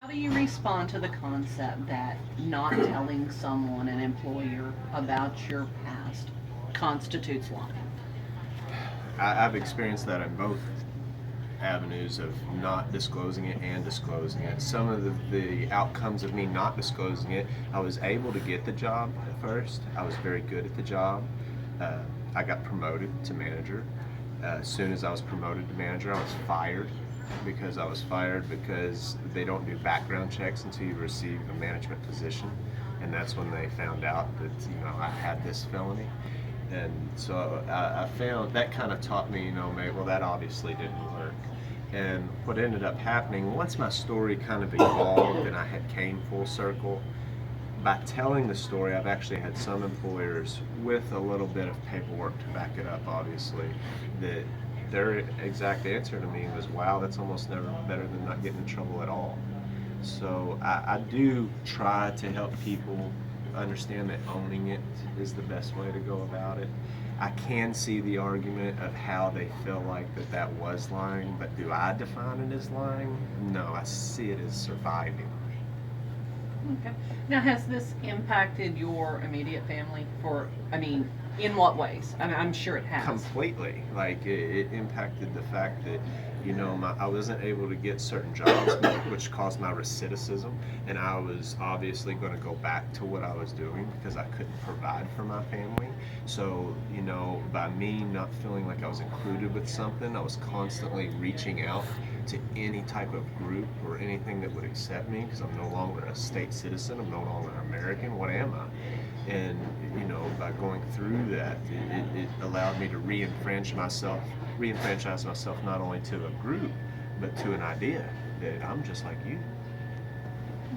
How do you respond to the concept that not telling someone, an employer, about your past constitutes lying? I've experienced that in both avenues of not disclosing it and disclosing it. Some of the outcomes of me not disclosing it, I was able to get the job at first. I was very good at the job. Uh, I got promoted to manager. As soon as I was promoted to manager, I was fired because they don't do background checks until you receive a management position, and that's when they found out that I had this felony. And so I found that kind of taught me, maybe, well, that obviously didn't work. And what ended up happening once my story kind of evolved and I had came full circle, by telling the story, I've actually had some employers with a little bit of paperwork to back it up, obviously, that their exact answer to me was, wow, that's almost never better than not getting in trouble at all. So I do try to help people understand that owning it is the best way to go about it. I can see the argument of how they feel like that was lying, but do I define it as lying? No, I see it as surviving. Okay. Now, has this impacted your immediate family? In what ways? I'm sure it has. Completely. Like it impacted the fact that I wasn't able to get certain jobs, which caused my recidivism, and I was obviously going to go back to what I was doing because I couldn't provide for my family. So by me not feeling like I was included with something, I was constantly reaching out to any type of group or anything that would accept me because I'm no longer a state citizen. I'm no longer American. What am I? And by going through that, it allowed me to re-enfranchise myself not only to a group, but to an idea that I'm just like you.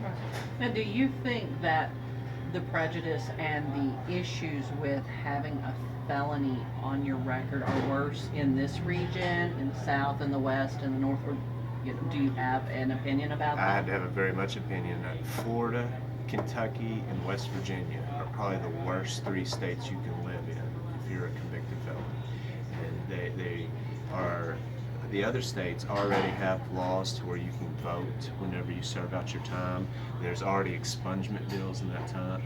Right. Now, do you think that the prejudice and the issues with having a felony on your record are worse in this region, in the South, in the West, in the North? Or do you have an opinion about I that? have a very much opinion that Florida, Kentucky, and West Virginia are probably the worst three states you can live in if you're a convicted felon. And they are, the other states already have laws to where you can vote whenever you serve out your time. There's already expungement bills in that time.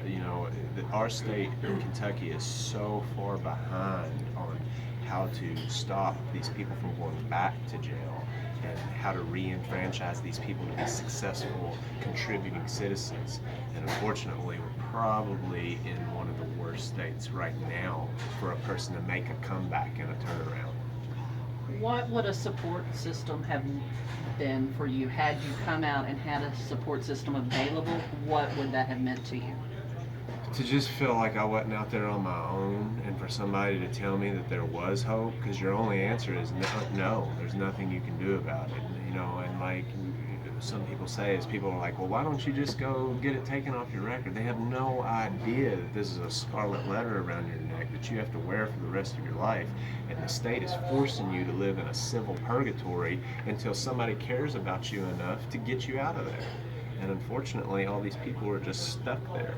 Our state in Kentucky is so far behind on how to stop these people from going back to jail and how to re-enfranchise these people to be successful contributing citizens. And unfortunately, we're probably in one of the worst states right now for a person to make a comeback and a turnaround. What would a support system have been for you had you come out and had a support system available? What would that have meant to you? To just feel like I wasn't out there on my own, and for somebody to tell me that there was hope, because your only answer is no, there's nothing you can do about it. And like some people say is, people are like, well, why don't you just go get it taken off your record? They have no idea that this is a scarlet letter around your neck that you have to wear for the rest of your life, and the state is forcing you to live in a civil purgatory until somebody cares about you enough to get you out of there. And unfortunately, all these people are just stuck there,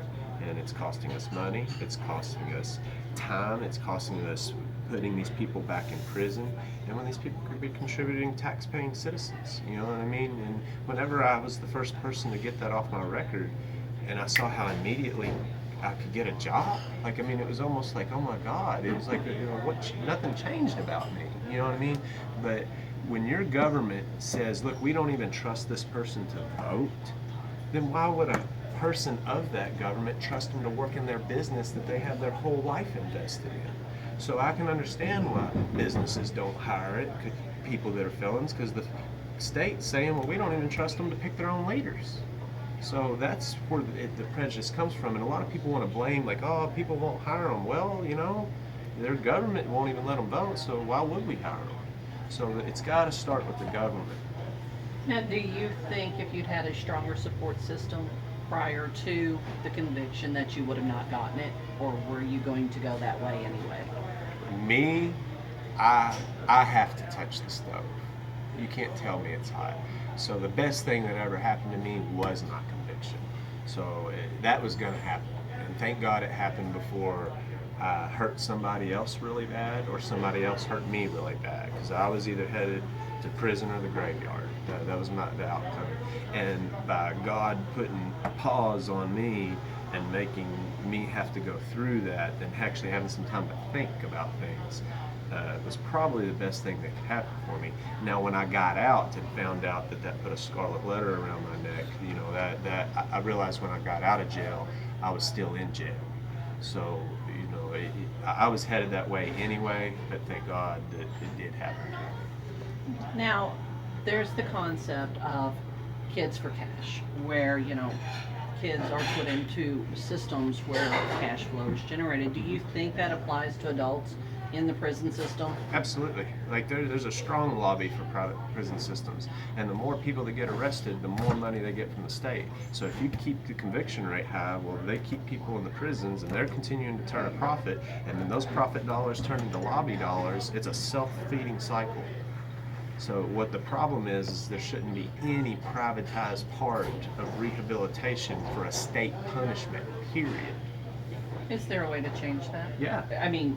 and it's costing us money, it's costing us time, it's costing us putting these people back in prison, and when these people could be contributing tax-paying citizens, you know what I mean? And whenever I was the first person to get that off my record, and I saw how immediately I could get a job, it was almost like, oh my God, it was like, nothing changed about me, you know what I mean? But when your government says, look, we don't even trust this person to vote, then why would a person of that government trust them to work in their business that they have their whole life invested in? So I can understand why businesses don't hire people that are felons, because the state's saying, well, we don't even trust them to pick their own leaders. So that's where the prejudice comes from. And a lot of people want to blame, like, oh, people won't hire them. Well, their government won't even let them vote, so why would we hire them? So it's got to start with the government. Now, do you think if you'd had a stronger support system prior to the conviction that you would have not gotten it, or were you going to go that way anyway? Me, I have to touch the stove. You can't tell me it's hot. So the best thing that ever happened to me was my conviction. So that was going to happen. And thank God it happened before I hurt somebody else really bad or somebody else hurt me really bad, because I was either headed to prison or the graveyard. That was the outcome. And by God putting pause on me and making me have to go through that and actually having some time to think about things, was probably the best thing that could happen for me. Now, when I got out and found out that put a scarlet letter around my neck, I realized when I got out of jail, I was still in jail. So, I was headed that way anyway, but thank God that it did happen. Now, there's the concept of kids for cash, where, kids are put into systems where cash flow is generated. Do you think that applies to adults in the prison system? Absolutely. Like there's a strong lobby for private prison systems, and the more people that get arrested, the more money they get from the state. So if you keep the conviction rate high, well, they keep people in the prisons, and they're continuing to turn a profit, and then those profit dollars turn into lobby dollars. It's a self-feeding cycle. So what the problem is there shouldn't be any privatized part of rehabilitation for a state punishment, period. Is there a way to change that? Yeah. I mean,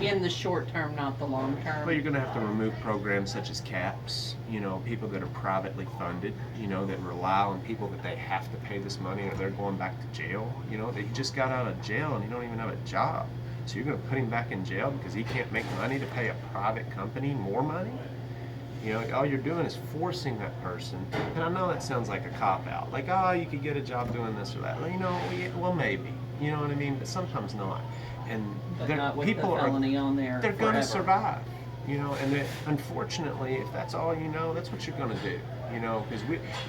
in the short term, not the long term. Well, you're going to have to remove programs such as CAPS, people that are privately funded, that rely on people that they have to pay this money or they're going back to jail. They just got out of jail and he don't even have a job. So you're going to put him back in jail because he can't make money to pay a private company more money? All you're doing is forcing that person. And I know that sounds like a cop-out. Like, you could get a job doing this or that. Well, maybe. You know what I mean? But sometimes not. And but not with people the felony on there. They're going to survive. And unfortunately, if that's all that's what you're going to do. Because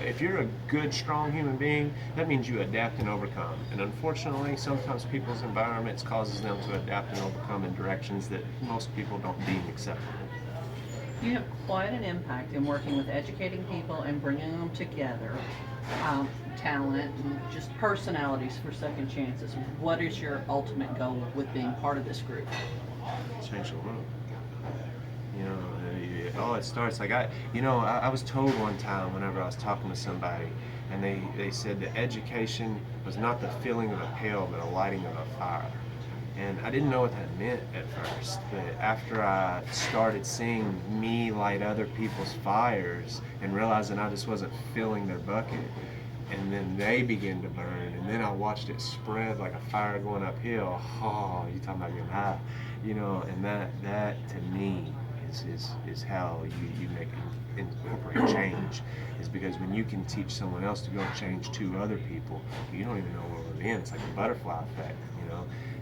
if you're a good, strong human being, that means you adapt and overcome. And unfortunately, sometimes people's environments causes them to adapt and overcome in directions that most people don't deem acceptable. You have quite an impact in working with educating people and bringing them together, talent and just personalities for second chances. What is your ultimate goal with being part of this group? Change the world. It starts like I was told one time whenever I was talking to somebody, and they said that education was not the filling of a pail, but a lighting of a fire. And I didn't know what that meant at first, but after I started seeing me light other people's fires and realizing I just wasn't filling their bucket, and then they began to burn, and then I watched it spread like a fire going uphill. Oh, you talking about getting high, and that to me is how you make incorporate change, is because when you can teach someone else to go change 2 other people, you don't even know where we're in. It's like a butterfly effect,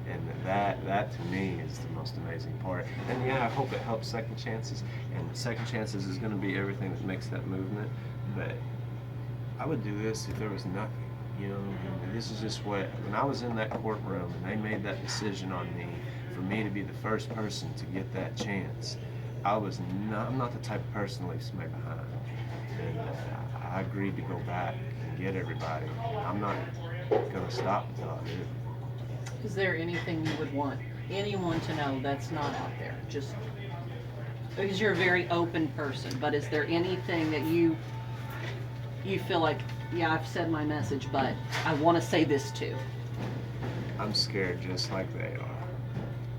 And that to me is the most amazing part. And yeah, I hope it helps Second Chances. And Second Chances is going to be everything that makes that movement. But I would do this if there was nothing. And this is just when I was in that courtroom and they made that decision on me for me to be the first person to get that chance. I'm not the type of person to leave somebody behind. And I agreed to go back and get everybody. I'm not going to stop until I do. Is there anything you would want anyone to know that's not out there? Just because you're a very open person, but is there anything that you feel like, yeah, I've said my message, but I want to say this too? I'm scared just like they are.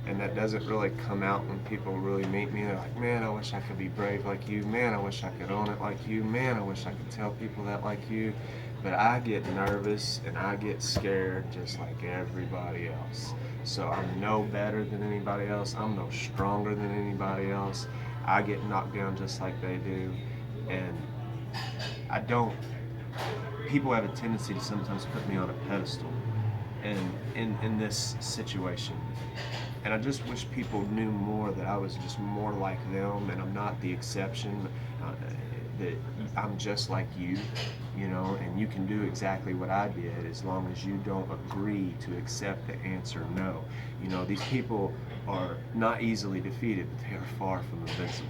And that doesn't really come out when people really meet me. They're like, man, I wish I could be brave like you. Man, I wish I could own it like you. Man, I wish I could tell people that like you. But I get nervous and I get scared just like everybody else. So I'm no better than anybody else. I'm no stronger than anybody else. I get knocked down just like they do. And people have a tendency to sometimes put me on a pedestal in this situation. And I just wish people knew more that I was just more like them and I'm not the exception. That I'm just like you, and you can do exactly what I did as long as you don't agree to accept the answer no. These people are not easily defeated, but they are far from invincible,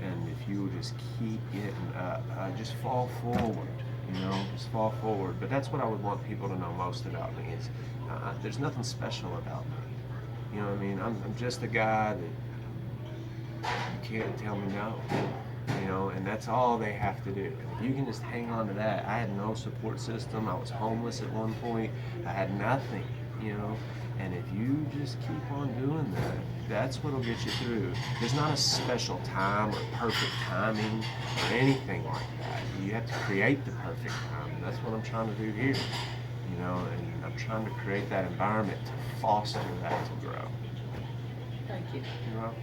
and if you would just keep getting up, just fall forward, just fall forward. But that's what I would want people to know most about me is there's nothing special about me. You know what I mean? I'm just a guy that you can't tell me no. And that's all they have to do. And if you can just hang on to that. I had no support system. I was homeless at one point. I had nothing. you know. And if you just keep on doing that, that's what'll get you through. There's not a special time or perfect timing or anything like that. You have to create the perfect time, and that's what I'm trying to do here, you know. And I'm trying to create that environment to foster that to grow. Thank you. You know.